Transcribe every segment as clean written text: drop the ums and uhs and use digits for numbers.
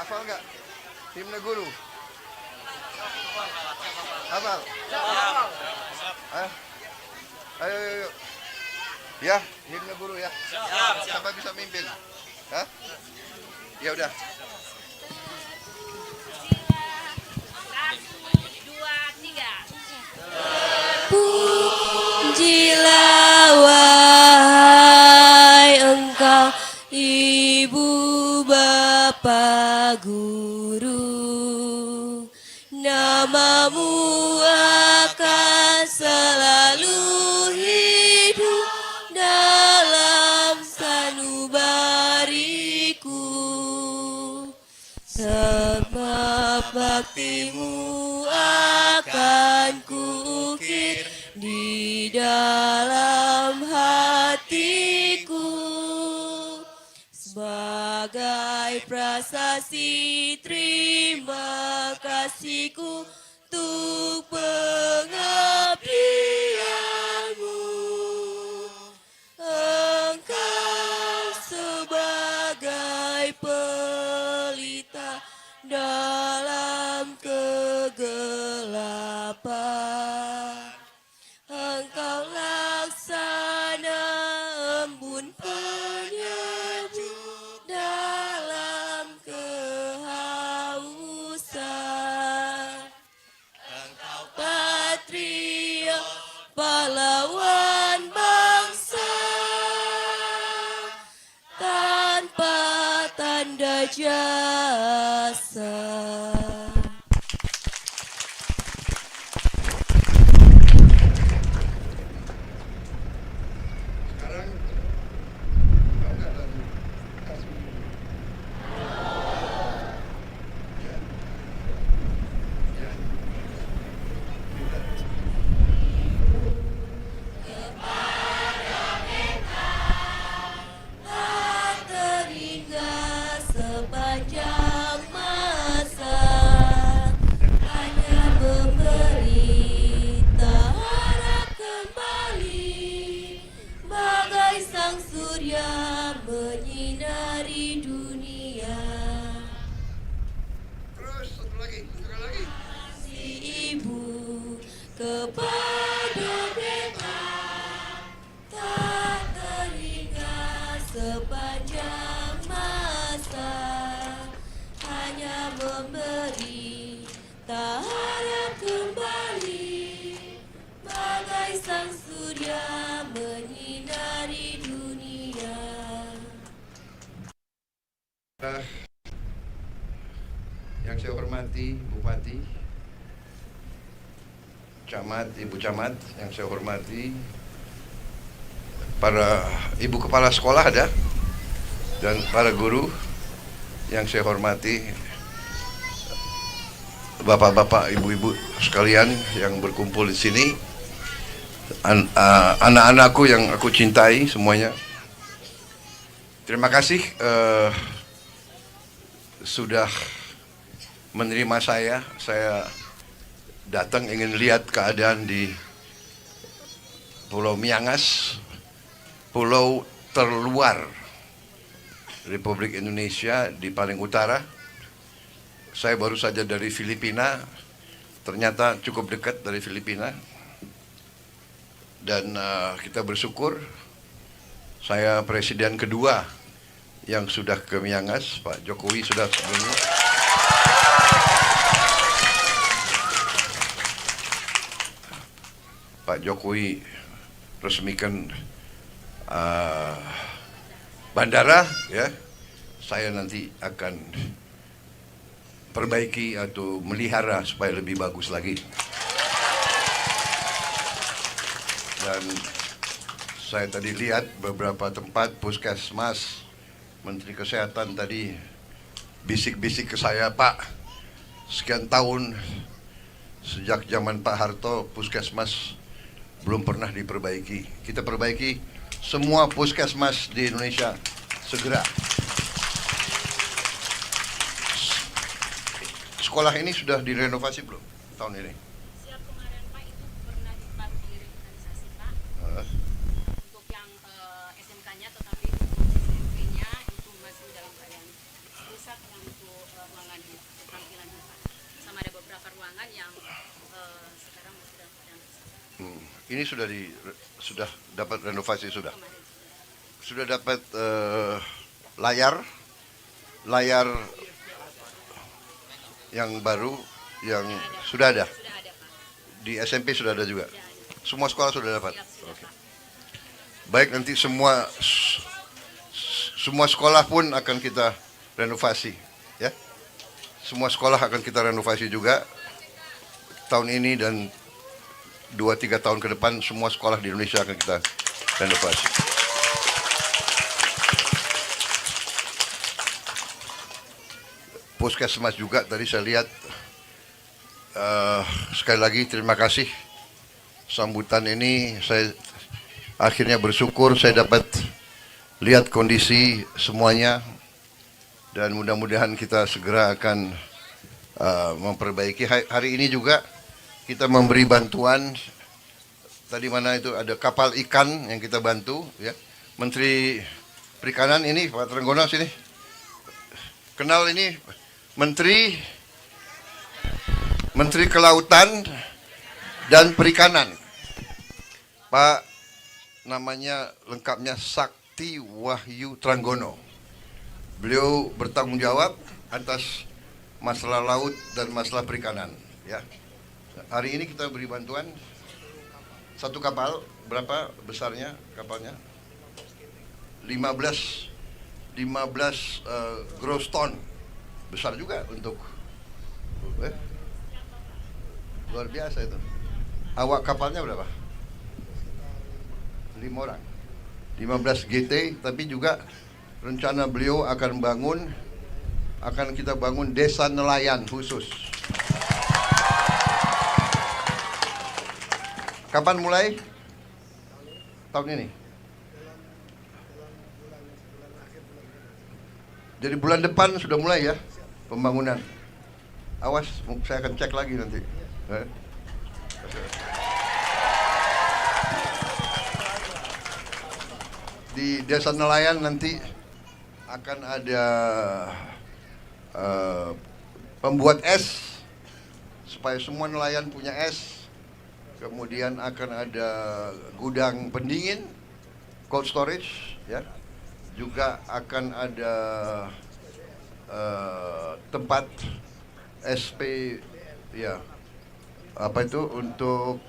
Hafal nggak? Himne guru. Hafal? Ayo. Ayo, ayo, ayo. Ya, himne guru ya. Siapa bisa mimpin? Hah? Ya udah. Pujilah wahai Engkau Ibu Bapa Guru, namamu akan selalu hidup dalam sanubariku, sebab baktimu akan kuukir di dalam hatiku sebagai prasasti terima kasihku untuk pengabdianmu. Engkau sebagai pelita dalam kegelapan, Engkau laksana embun penyejuk dalam kehausan. Engkau patria pahlawan bangsa, tanpa tanda jasa. Sepanjang masa hanya memberi harap kembali, bagai sang surya menyinari dunia. Terus satu lagi, sekali lagi. Si ibu kepada beta tak teringat sepanjang masa, hanya memberi tak harap kembali, bagai sang surya menyinari dunia. Yang saya hormati Bupati, Camat, Ibu Camat, yang saya hormati para Ibu Kepala Sekolah ada, dan para guru yang saya hormati, Bapak-bapak, Ibu-ibu sekalian yang berkumpul di sini, anak-anakku yang aku cintai semuanya. Terima kasih sudah menerima saya. Saya datang ingin lihat keadaan di Pulau Miangas, pulau terluar Republik Indonesia di paling utara. Saya baru saja dari Filipina, ternyata cukup dekat dari Filipina. Dan kita bersyukur saya presiden kedua yang sudah ke Miangas. Pak Jokowi sudah sebelumnya. Pak Jokowi resmikan bandara, ya. Saya nanti akan perbaiki atau melihara supaya lebih bagus lagi. Dan saya tadi lihat beberapa tempat puskesmas, Menteri Kesehatan tadi bisik-bisik ke saya, Pak, sekian tahun sejak zaman Pak Harto puskesmas belum pernah diperbaiki. Kita perbaiki semua puskesmas di Indonesia segera. Sekolah ini sudah direnovasi belum tahun ini? Siap kemarin Pak, itu pernah direvitalisasi Pak. Untuk yang SMK-nya, tetapi untuk SMP-nya itu masih dalam keadaan rusak, yang untuk ini sudah dapat renovasi sudah dapat layar yang baru yang sudah ada. Sudah ada, Pak. Di SMP sudah ada juga. Semua sekolah sudah dapat. Ya, sudah. Oke. Baik, nanti semua sekolah pun akan kita renovasi, ya. Semua sekolah akan kita renovasi juga tahun ini dan 2-3 tahun ke depan semua sekolah di Indonesia akan kita renovasi. Puskesmas juga tadi saya lihat. Sekali lagi terima kasih sambutan ini. Saya akhirnya bersyukur saya dapat lihat kondisi semuanya dan mudah-mudahan kita segera akan memperbaiki. Hari ini juga kita memberi bantuan. Tadi mana itu ada kapal ikan yang kita bantu, ya. Menteri Perikanan ini Pak Trenggono sini. Kenal ini Menteri Kelautan dan Perikanan. Pak namanya lengkapnya Sakti Wahyu Trenggono. Beliau bertanggung jawab atas masalah laut dan masalah perikanan, ya. Hari ini kita beri bantuan satu kapal. Berapa besarnya kapalnya? 15 gross ton. Besar juga untuk luar biasa itu. Awak kapalnya berapa? 5 orang. 15 GT, tapi juga rencana beliau akan kita bangun desa nelayan khusus. Kapan mulai? Tahun ini. Jadi bulan depan sudah mulai ya pembangunan. Awas, saya akan cek lagi nanti. Di desa nelayan nanti akan ada pembuat es supaya semua nelayan punya es. Kemudian akan ada gudang pendingin, cold storage, ya. Juga akan ada tempat SP, ya, apa itu untuk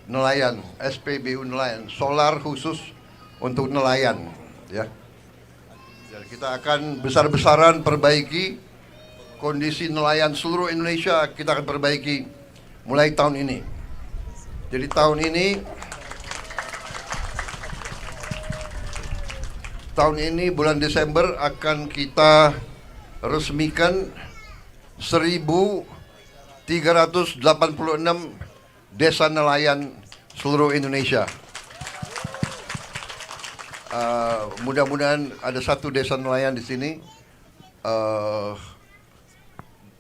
nelayan, SPBU nelayan, solar khusus untuk nelayan, ya. Dan kita akan besar-besaran perbaiki kondisi nelayan seluruh Indonesia. Kita akan perbaiki mulai tahun ini. Jadi tahun ini bulan Desember akan kita resmikan 1.386 desa nelayan seluruh Indonesia. Mudah-mudahan ada satu desa nelayan di sini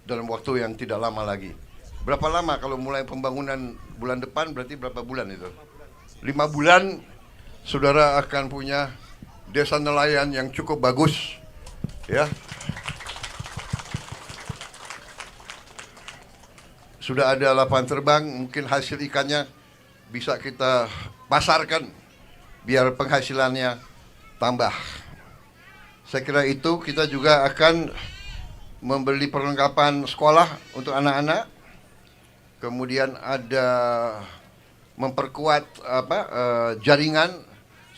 dalam waktu yang tidak lama lagi. Berapa lama kalau mulai pembangunan bulan depan, berarti berapa bulan itu? 5 bulan saudara akan punya desa nelayan yang cukup bagus, ya. Sudah ada lapangan terbang, mungkin hasil ikannya bisa kita pasarkan biar penghasilannya tambah. Saya kira itu. Kita juga akan membeli perlengkapan sekolah untuk anak-anak. Kemudian ada memperkuat jaringan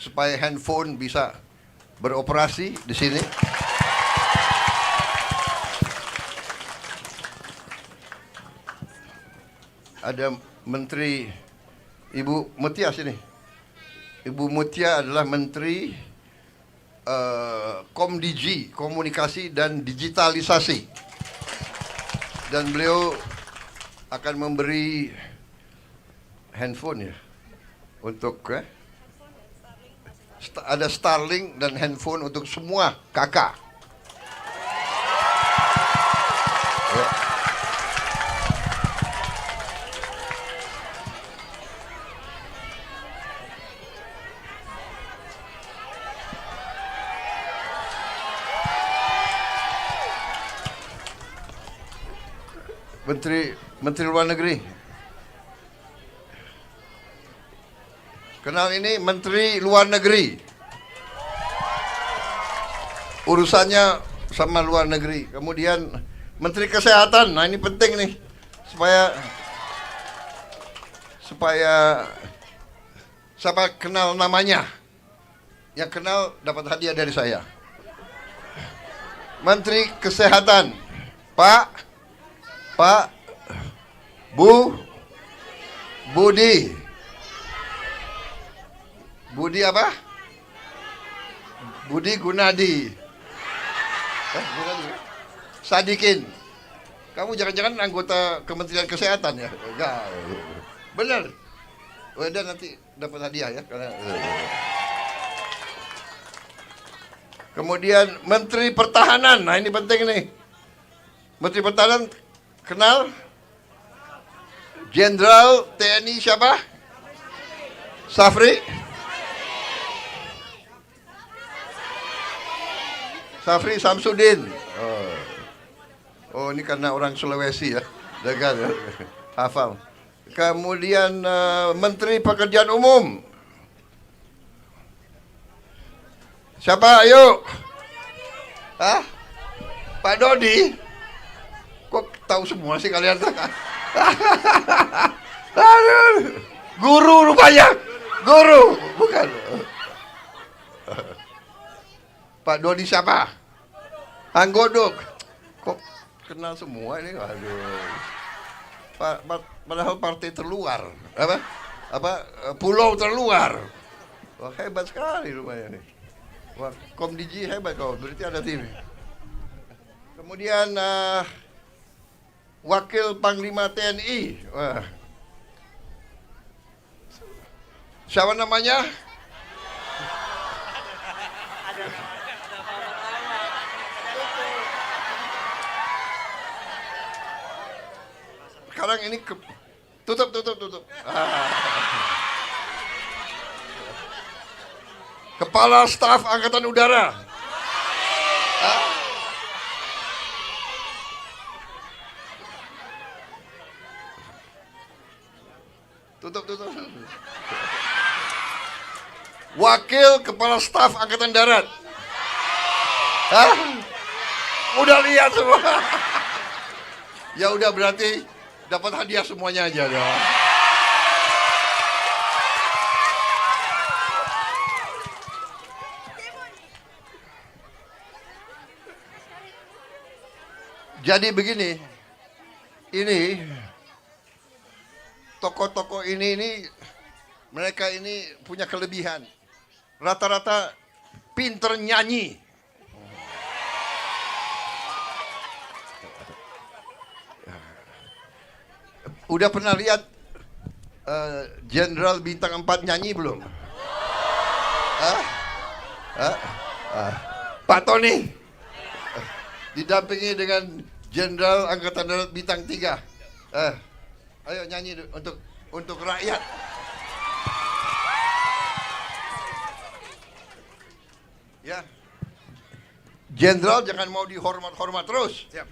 supaya handphone bisa beroperasi di sini. Ada Menteri Ibu Mutia sini. Ibu Mutia adalah Menteri Komdigi, Komunikasi dan Digitalisasi. Dan beliau akan memberi handphone, ya, untuk ada Starlink dan handphone untuk semua kakak. Ya. Menteri Luar Negeri, Kenal ini Menteri Luar Negeri. Urusannya sama luar negeri. Kemudian Menteri Kesehatan. Nah, ini penting nih. Supaya siapa kenal namanya. Yang kenal dapat hadiah dari saya. Menteri Kesehatan. Pak Budi apa? Budi Gunadi. Gunadi. Sadikin. Kamu jangan-jangan anggota Kementerian Kesehatan ya? Enggak. Benar. Udah nanti dapat hadiah ya karena Kemudian Menteri Pertahanan. Nah, ini penting nih. Menteri Pertahanan kenal? Jenderal TNI siapa? Safri Samsudin. Oh, ini karena orang Sulawesi ya. Dengar ya. Hafal. Kemudian Menteri Pekerjaan Umum. Siapa? Ayo. Hah? Pak Dodi. Kok tahu semua sih kalian? Aduh. Guru rupanya. Guru, bukan. Pak Dodi siapa? Anggodok. Kok kenal semua ini? Aduh. Padahal partai terluar. Pulau terluar. Wah, hebat sekali rupanya nih. Wah, Komdiji hebat kau. Berarti ada tim. Kemudian Wakil Panglima TNI. Wah. Siapa namanya? Sekarang ini tutup. Kepala Staf Angkatan Udara. Tutup. Wakil Kepala Staf Angkatan Darat. Udah lihat semua. Ya udah berarti dapat hadiah semuanya aja dong. Jadi begini, ini tokoh-tokoh ini mereka ini punya kelebihan. Rata-rata pinter nyanyi. Udah pernah lihat Jenderal Bintang 4 nyanyi belum? Pak Tony didampingi dengan Jenderal Angkatan Darat Bintang 3. Ayo nyanyi untuk rakyat. Ya. Jenderal jangan mau dihormat-hormat terus. Siap.